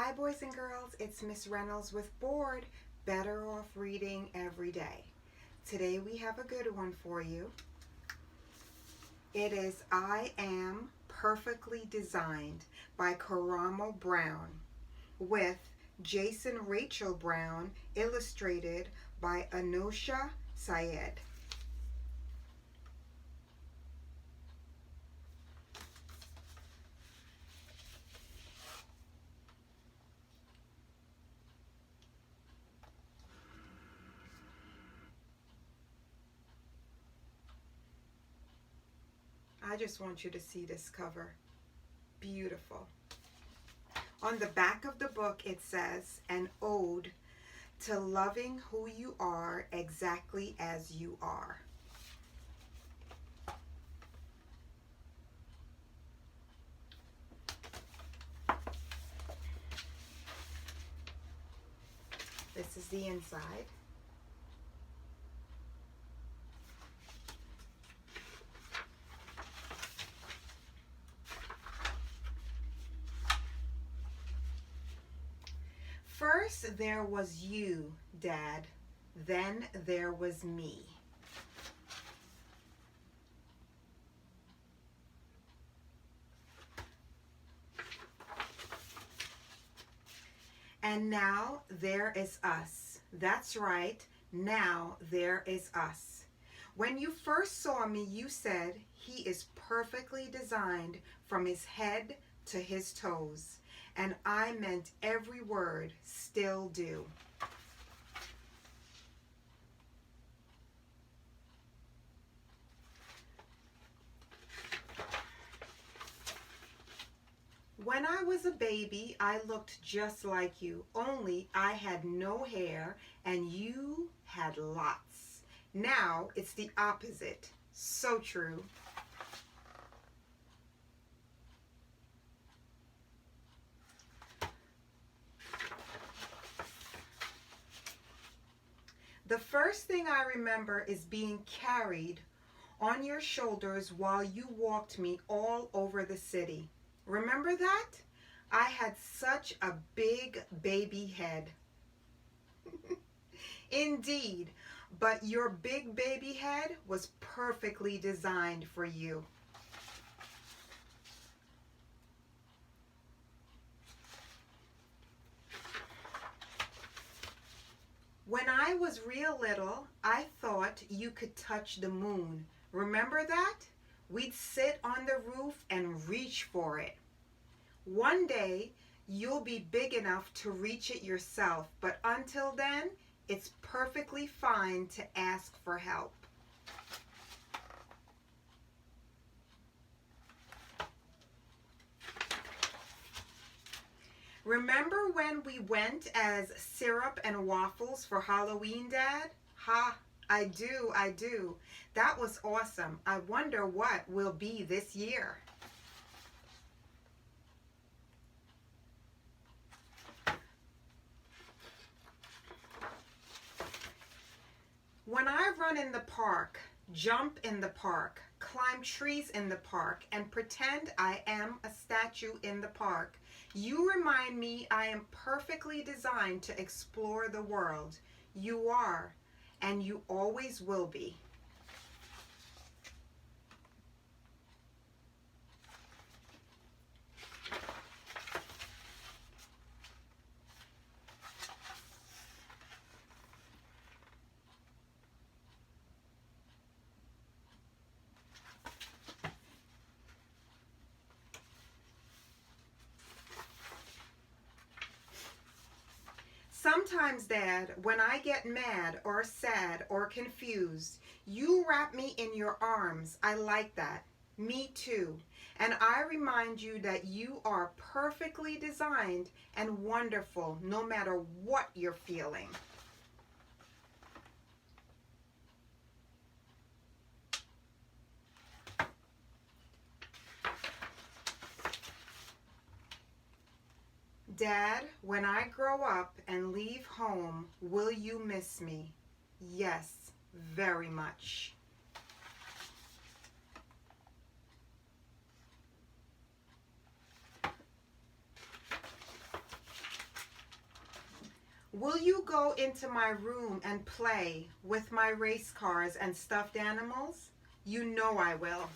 Hi boys and girls, it's Miss Reynolds with B.O.R.E.D, Better Off Reading Every Day. Today we have a good one for you. It is I Am Perfectly Designed by Karamo Brown with Jason Rachel Brown, illustrated by Anosha Syed. I just want you to see this cover. Beautiful. On the back of the book it says, an ode to loving who you are exactly as you are. This is the inside. First there was you, Dad. Then there was me. And now there is us. That's right. Now there is us. When you first saw me, you said, he is perfectly designed from his head to his toes. And I meant every word, still do. When I was a baby, I looked just like you, only I had no hair and you had lots. Now it's the opposite. So true. The first thing I remember is being carried on your shoulders while you walked me all over the city. Remember that? I had such a big baby head. Indeed, but your big baby head was perfectly designed for you. When I was real little, I thought you could touch the moon. Remember that? We'd sit on the roof and reach for it. One day, you'll be big enough to reach it yourself, but until then, it's perfectly fine to ask for help. Remember when we went as syrup and waffles for Halloween, Dad? Ha, I do. That was awesome. I wonder what will be this year. When I run in the park, jump in the park, climb trees in the park, and pretend I am a statue in the park, you remind me I am perfectly designed to explore the world. You are, and you always will be. Sometimes, Dad, when I get mad or sad or confused, you wrap me in your arms. I like that. Me too. And I remind you that you are perfectly designed and wonderful no matter what you're feeling. Dad, when I grow up and leave home, will you miss me? Yes, very much. Will you go into my room and play with my race cars and stuffed animals? You know I will.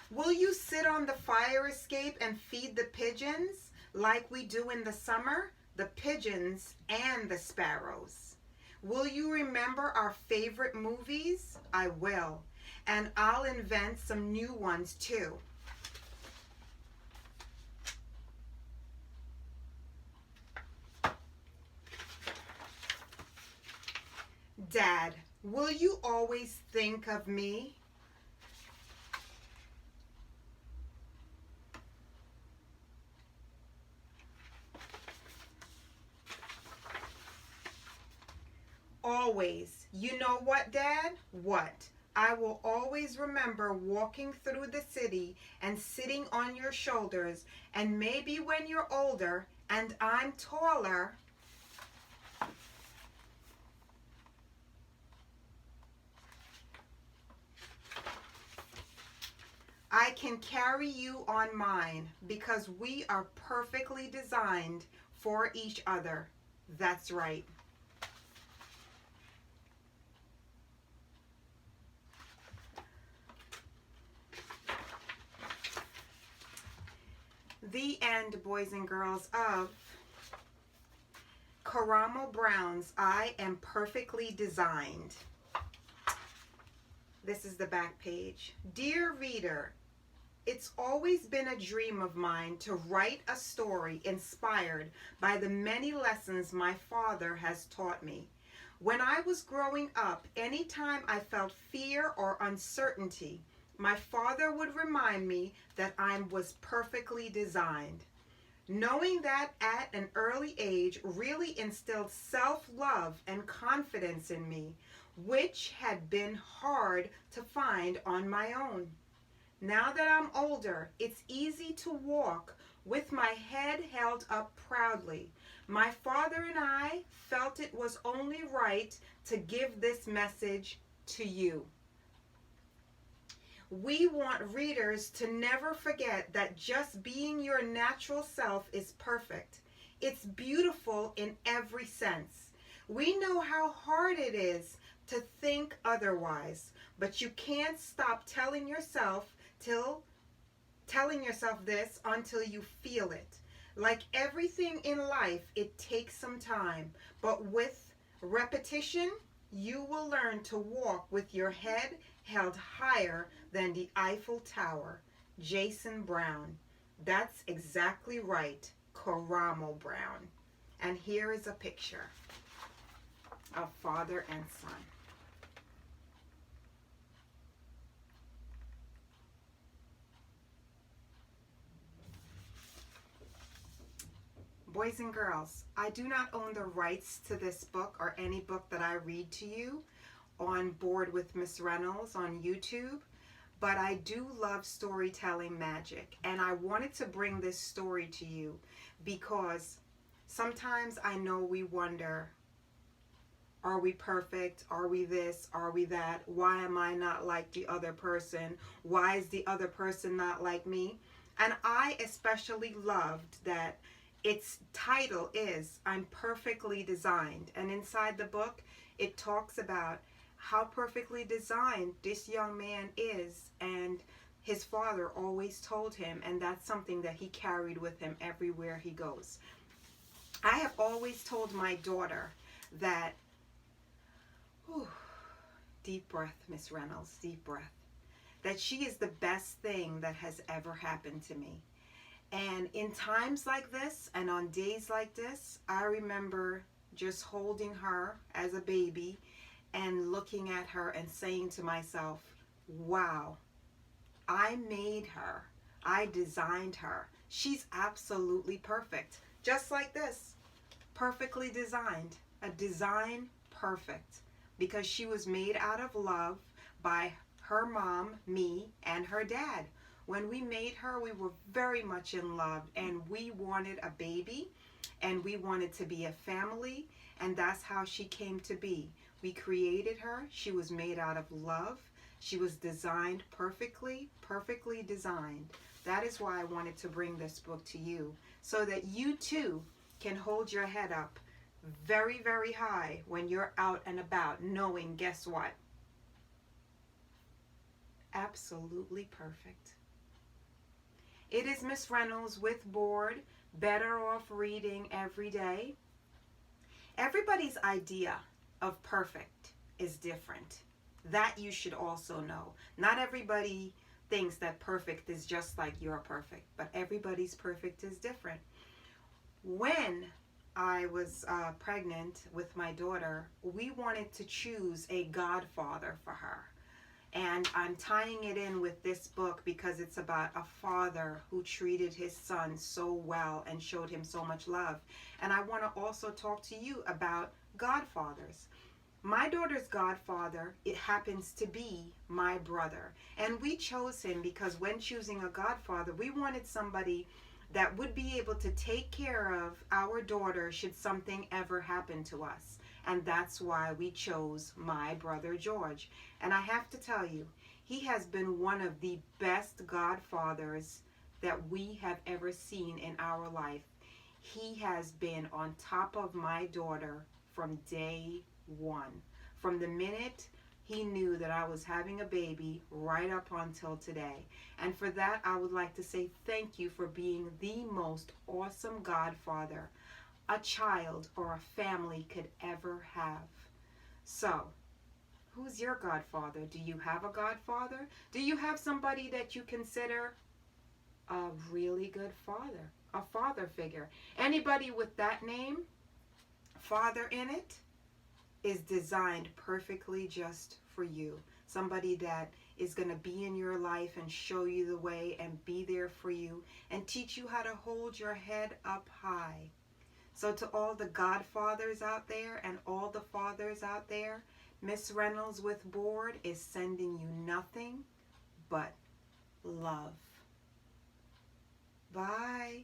Will you sit on the fire escape and feed the pigeons like we do in the summer? The pigeons and the sparrows. Will you remember our favorite movies? I will. And I'll invent some new ones too. Dad, will you always think of me? Always. You know what, Dad? What? I will always remember walking through the city and sitting on your shoulders, and maybe when you're older and I'm taller, I can carry you on mine because we are perfectly designed for each other. That's right. The end, boys and girls, of Karamo Brown's I Am Perfectly Designed. This is the back page. Dear reader, it's always been a dream of mine to write a story inspired by the many lessons my father has taught me. When I was growing up, anytime I felt fear or uncertainty, my father would remind me that I was perfectly designed. Knowing that at an early age really instilled self-love and confidence in me, which had been hard to find on my own. Now that I'm older, it's easy to walk with my head held up proudly. My father and I felt it was only right to give this message to you. We want readers to never forget that just being your natural self is perfect. It's beautiful in every sense. We know how hard it is to think otherwise, but you can't stop telling yourself this until you feel it. Like everything in life, it takes some time, but with repetition, you will learn to walk with your head held higher than the Eiffel Tower. Jason Brown. That's exactly right, Karamo Brown. And here is a picture of father and son. Boys and girls, I do not own the rights to this book or any book that I read to you on Board with Miss Reynolds on YouTube, but I do love storytelling magic, and I wanted to bring this story to you because sometimes I know we wonder, are we perfect? Are we this? Are we that? Why am I not like the other person? Why is the other person not like me? And I especially loved that its title is I'm Perfectly Designed. And inside the book, it talks about how perfectly designed this young man is, and his father always told him, and that's something that he carried with him everywhere he goes. I have always told my daughter that, whew, deep breath, Miss Reynolds, deep breath, that she is the best thing that has ever happened to me. And in times like this and on days like this, I remember just holding her as a baby and looking at her and saying to myself, wow, I made her. I designed her. She's absolutely perfect. Just like this, perfectly designed. A design perfect, because she was made out of love by her mom, me, and her dad. When we made her, we were very much in love, and we wanted a baby, and we wanted to be a family, and that's how she came to be. We created her. She was made out of love, She was designed perfectly, perfectly designed. That is why I wanted to bring this book to you, so that you too can hold your head up very, very high when you're out and about, knowing, guess what? Absolutely perfect. It is Miss Reynolds with B.O.R.E.D, Better Off Reading Every Day. Everybody's idea of perfect is different. That you should also know. Not everybody thinks that perfect is just like you're perfect, but everybody's perfect is different. When I was pregnant with my daughter, we wanted to choose a godfather for her. And I'm tying it in with this book because it's about a father who treated his son so well and showed him so much love. And I want to also talk to you about godfathers. My daughter's godfather, it happens to be my brother. And we chose him because when choosing a godfather, we wanted somebody that would be able to take care of our daughter should something ever happen to us. And that's why we chose my brother George. And I have to tell you, he has been one of the best godfathers that we have ever seen in our life. He has been on top of my daughter from day one. From the minute he knew that I was having a baby right up until today. And for that, I would like to say thank you for being the most awesome godfather a child or a family could ever have. So, who's your godfather? Do you have a godfather? Do you have somebody that you consider a really good father, a father figure? Anybody with that name, father in it, is designed perfectly just for you. Somebody that is going to be in your life and show you the way and be there for you and teach you how to hold your head up high. So to all the godfathers out there and all the fathers out there, Miss Reynolds with B.O.R.E.D is sending you nothing but love. Bye.